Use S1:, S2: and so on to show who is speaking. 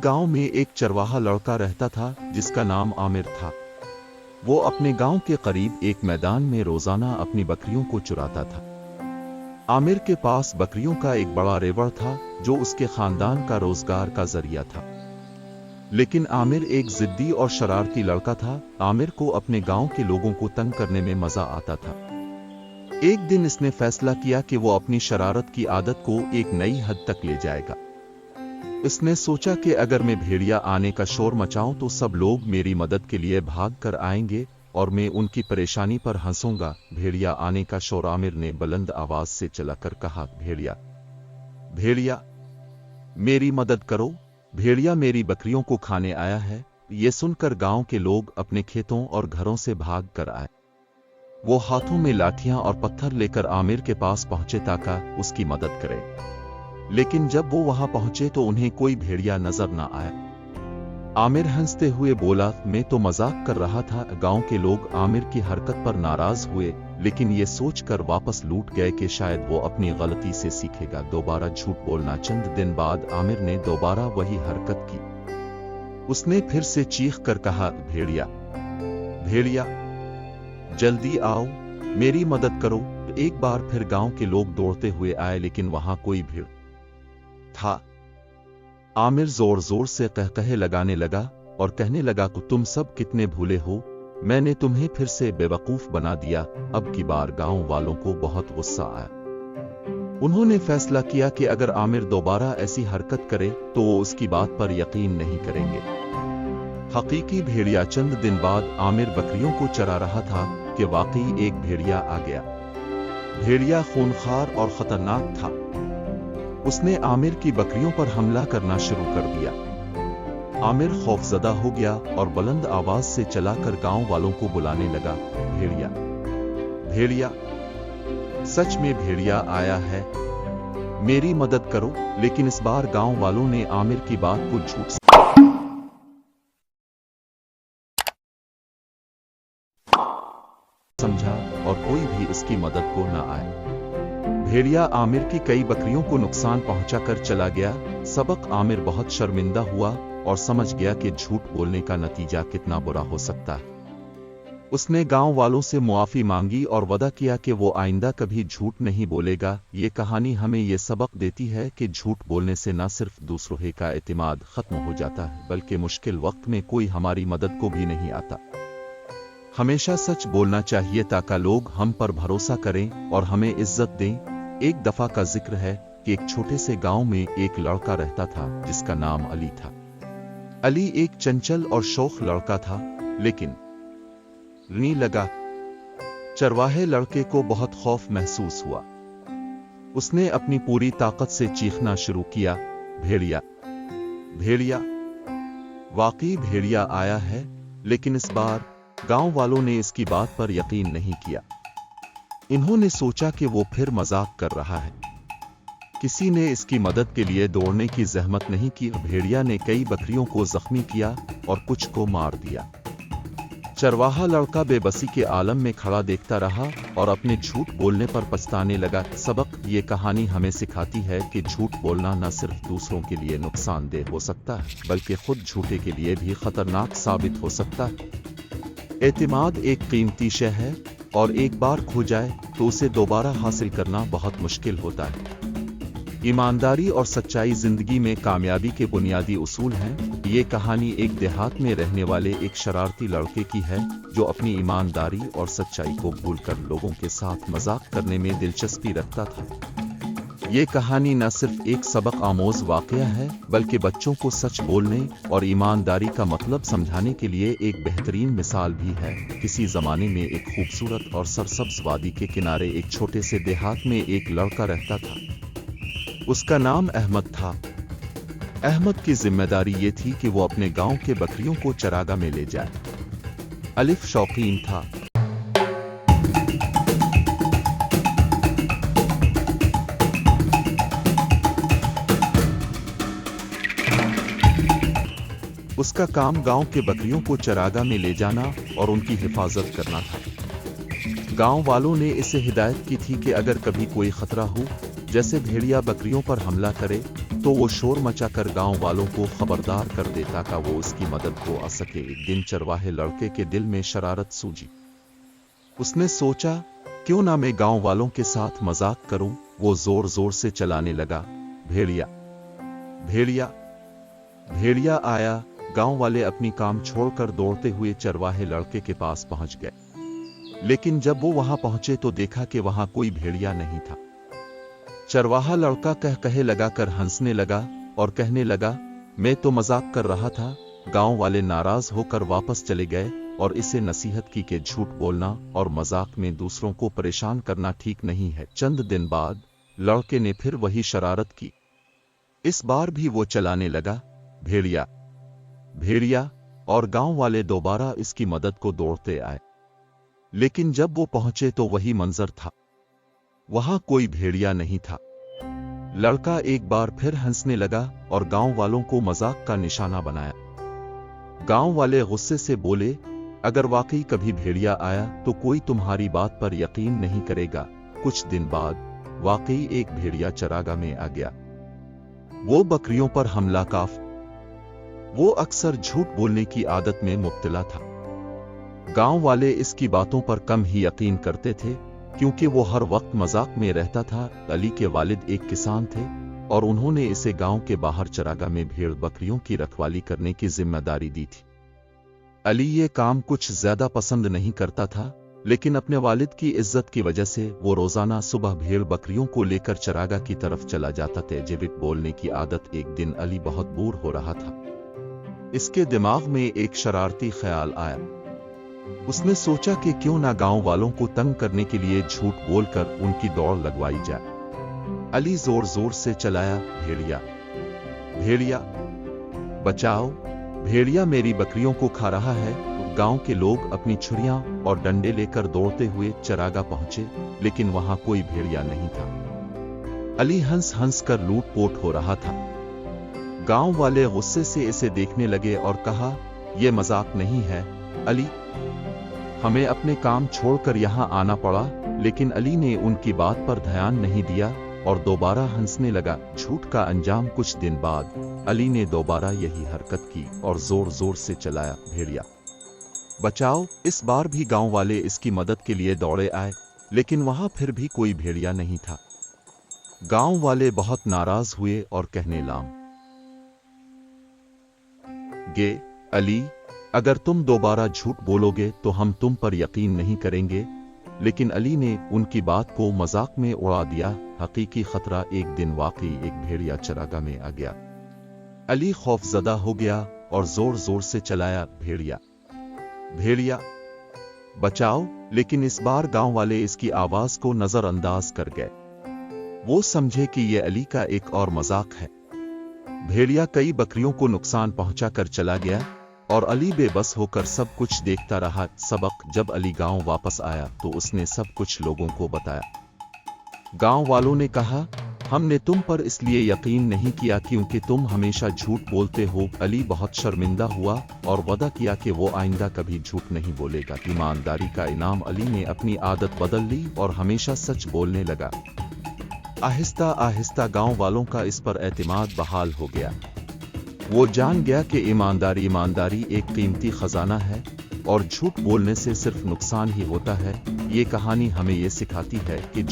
S1: गांव में एक चरवाहा लड़का रहता था जिसका नाम आमिर था। वो अपने गांव के करीब एक मैदान में रोजाना अपनी बकरियों को चुराता था। आमिर के पास बकरियों का एक बड़ा रेवड़ था जो उसके खानदान का रोजगार का जरिया था। लेकिन आमिर एक जिद्दी और शरारती लड़का था। आमिर को अपने गांव के लोगों को तंग करने में मजा आता था। एक दिन इसने फैसला किया कि वो अपनी शरारत की आदत को एक नई हद तक ले जाएगा। इसने सोचा कि अगर मैं भेड़िया आने का शोर मचाऊं तो सब लोग मेरी मदद के लिए भाग कर आएंगे और मैं उनकी परेशानी पर हंसूंगा। भेड़िया आने का शोर। आमिर ने बुलंद आवाज से चलाकर कहा, भेड़िया भेड़िया मेरी मदद करो, भेड़िया मेरी बकरियों को खाने आया है। ये सुनकर गांव के लोग अपने खेतों और घरों से भाग कर आए। वो हाथों में लाठियां और पत्थर लेकर आमिर के पास पहुंचे ताकि उसकी मदद करे। लेकिन जब वो वहां पहुंचे तो उन्हें कोई भेड़िया नजर न आया। आमिर हंसते हुए बोला, मैं तो मजाक कर रहा था। गांव के लोग आमिर की हरकत पर नाराज हुए, लेकिन ये सोचकर वापस लौट गए कि शायद वो अपनी गलती से सीखेगा दोबारा झूठ बोलना। चंद दिन बाद आमिर ने दोबारा वही हरकत की। उसने फिर से चीख कर कहा, भेड़िया भेड़िया जल्दी आओ, मेरी मदद करो। एक बार फिर गांव के लोग दौड़ते हुए आए, लेकिन वहां कोई भीड़ था। आमिर जोर जोर से कहकहे लगाने लगा और कहने लगा कि तुम सब कितने भूले हो, मैंने तुम्हें फिर से बेवकूफ बना दिया। अब की बार गांव वालों को बहुत गुस्सा आया। उन्होंने फैसला किया कि अगर आमिर दोबारा ऐसी हरकत करे तो वो उसकी बात पर यकीन नहीं करेंगे। हकीकी भेड़िया। चंद दिन बाद आमिर बकरियों को चरा रहा था कि वाकई एक भेड़िया आ गया। भेड़िया खूंखार और खतरनाक था। उसने आमिर की बकरियों पर हमला करना शुरू कर दिया। आमिर खौफजदा हो गया और बुलंद आवाज से चलाकर गांव वालों को बुलाने लगा, भेड़िया भेड़िया सच में भेड़िया आया है, मेरी मदद करो। लेकिन इस बार गांव वालों ने आमिर की बात को झूठ समझा और कोई भी इसकी मदद को न आया। भेड़िया आमिर की कई बकरियों को नुकसान पहुंचाकर चला गया। सबक। आमिर बहुत शर्मिंदा हुआ और समझ गया कि झूठ बोलने का नतीजा कितना बुरा हो सकता है। उसने गांव वालों से मुआफी मांगी और वादा किया कि वो आइंदा कभी झूठ नहीं बोलेगा। ये कहानी हमें ये सबक देती है कि झूठ बोलने से न सिर्फ दूसरों का एतमाद खत्म हो जाता है, बल्कि मुश्किल वक्त में कोई हमारी मदद को भी नहीं आता। हमेशा सच बोलना चाहिए ताकि लोग हम पर भरोसा करें और हमें इज्जत दें। एक दफा का जिक्र है कि एक छोटे से गांव में एक लड़का रहता था जिसका नाम अली था। अली एक चंचल और शौक लड़का था, लेकिन नी लगा चरवाहे लड़के को बहुत खौफ महसूस हुआ। उसने अपनी पूरी ताकत से चीखना शुरू किया, भेड़िया भेड़िया वाकई भेड़िया आया है। लेकिन इस बार गांव वालों ने इसकी बात पर यकीन नहीं किया। इन्होंने सोचा कि वो फिर मजाक कर रहा है। किसी ने इसकी मदद के लिए दौड़ने की जहमत नहीं की। भेड़िया ने कई बकरियों को जख्मी किया और कुछ को मार दिया। चरवाहा लड़का बेबसी के आलम में खड़ा देखता रहा और अपने झूठ बोलने पर पछताने लगा। सबक। ये कहानी हमें सिखाती है कि झूठ बोलना न सिर्फ दूसरों के लिए नुकसानदेह हो सकता है, बल्कि खुद झूठे के लिए भी खतरनाक साबित हो सकता है। एतमाद एक कीमती शय है और एक बार खो जाए तो उसे दोबारा हासिल करना बहुत मुश्किल होता है। ईमानदारी और सच्चाई जिंदगी में कामयाबी के बुनियादी उसूल हैं। ये कहानी एक देहात में रहने वाले एक शरारती लड़के की है जो अपनी ईमानदारी और सच्चाई को भूलकर लोगों के साथ मजाक करने में दिलचस्पी रखता था। ये कहानी न सिर्फ एक सबक आमोज वाकया है, बल्कि बच्चों को सच बोलने और ईमानदारी का मतलब समझाने के लिए एक बेहतरीन मिसाल भी है। किसी जमाने में एक खूबसूरत और सरसब्ज वादी के किनारे एक छोटे से देहात में एक लड़का रहता था। उसका नाम अहमद था। अहमद की जिम्मेदारी ये थी कि वो अपने गांव के बकरियों को चरागाह में ले जाए। अलिफ शौकीन था। उसका काम गांव के बकरियों को चरागाह में ले जाना और उनकी हिफाजत करना था। गांव वालों ने इसे हिदायत की थी कि अगर कभी कोई खतरा हो, जैसे भेड़िया बकरियों पर हमला करे, तो वो शोर मचाकर गांव वालों को खबरदार कर देता कि वो उसकी मदद को आ सके। एक दिन चरवाहे लड़के के दिल में शरारत सूझी। उसने सोचा, क्यों ना मैं गांव वालों के साथ मजाक करूं। वो जोर जोर से चलाने लगा, भेड़िया भेड़िया भेड़िया आया। गांव वाले अपनी काम छोड़कर दौड़ते हुए चरवाहे लड़के के पास पहुंच गए, लेकिन जब वो वहां पहुंचे तो देखा कि वहां कोई भेड़िया नहीं था। चरवाहा लड़का कहे लगाकर हंसने लगा और कहने लगा, मैं तो मजाक कर रहा था। गांव वाले नाराज होकर वापस चले गए और इसे नसीहत की कि झूठ बोलना और मजाक में दूसरों को परेशान करना ठीक नहीं है। चंद दिन बाद लड़के ने फिर वही शरारत की। इस बार भी वो चलाने लगा, भेड़िया भेड़िया, और गांव वाले दोबारा इसकी मदद को दौड़ते आए। लेकिन जब वो पहुंचे तो वही मंजर था, वहां कोई भेड़िया नहीं था। लड़का एक बार फिर हंसने लगा और गांव वालों को मजाक का निशाना बनाया। गांव वाले गुस्से से बोले, अगर वाकई कभी भेड़िया आया तो कोई तुम्हारी बात पर यकीन नहीं करेगा। कुछ दिन बाद वाकई एक भेड़िया चरागाह में आ गया। वो बकरियों पर हमला काफ। वो अक्सर झूठ बोलने की आदत में मुब्तला था। गांव वाले इसकी बातों पर कम ही यकीन करते थे, क्योंकि वो हर वक्त मजाक में रहता था। अली के वालिद एक किसान थे और उन्होंने इसे गांव के बाहर चरागाह में भेड़ बकरियों की रखवाली करने की जिम्मेदारी दी थी। अली ये काम कुछ ज्यादा पसंद नहीं करता था, लेकिन अपने वालिद की इज्जत की वजह से वो रोजाना सुबह भेड़ बकरियों को लेकर चरागाह की तरफ चला जाता था। जीवित बोलने की आदत। एक दिन अली बहुत बोर हो रहा था। इसके दिमाग में एक शरारती ख्याल आया। उसने सोचा कि क्यों ना गांव वालों को तंग करने के लिए झूठ बोलकर उनकी दौड़ लगवाई जाए। अली जोर जोर से चलाया, भेड़िया भेड़िया बचाओ, भेड़िया मेरी बकरियों को खा रहा है। गांव के लोग अपनी छुरियां और डंडे लेकर दौड़ते हुए चरागाह पहुंचे, लेकिन वहां कोई भेड़िया नहीं था। अली हंस हंस कर लूटपोट हो रहा था। गांव वाले गुस्से से इसे देखने लगे और कहा, यह मजाक नहीं है अली, हमें अपने काम छोड़कर यहां आना पड़ा। लेकिन अली ने उनकी बात पर ध्यान नहीं दिया और दोबारा हंसने लगा। झूठ का अंजाम। कुछ दिन बाद अली ने दोबारा यही हरकत की और जोर जोर से चलाया, भेड़िया बचाओ। इस बार भी गांव वाले इसकी मदद के लिए दौड़े आए, लेकिन वहां फिर भी कोई भेड़िया नहीं था। गांव वाले बहुत नाराज हुए और कहने गे, अली, अगर तुम दोबारा झूठ बोलोगे तो हम तुम पर यकीन नहीं करेंगे। लेकिन अली ने उनकी बात को मजाक में उड़ा दिया। हकीकी खतरा। एक दिन वाकई एक भेड़िया चरागाह में आ गया। अली खौफजदा हो गया और जोर जोर से चलाया, भेड़िया भेड़िया बचाओ। लेकिन इस बार गांव वाले इसकी आवाज को नजरअंदाज कर गए। वो समझे कि यह अली का एक और मजाक है। भेड़िया कई बकरियों को नुकसान पहुंचाकर चला गया और अली बेबस होकर सब कुछ देखता रहा। सबक। जब अली गांव वापस आया तो उसने सब कुछ लोगों को बताया। गांव वालों ने कहा, हमने तुम पर इसलिए यकीन नहीं किया क्योंकि तुम हमेशा झूठ बोलते हो। अली बहुत शर्मिंदा हुआ और वादा किया कि वो आइंदा कभी झूठ नहीं बोलेगा। ईमानदारी का इनाम। अली ने अपनी आदत बदल ली और हमेशा सच बोलने लगा। आहिस्ता आहिस्ता गांव वालों का इस पर एतमाद बहाल हो गया। वो जान गया कि ईमानदारी एक कीमती खजाना है और झूठ बोलने से सिर्फ नुकसान ही होता है। ये कहानी हमें ये सिखाती है कि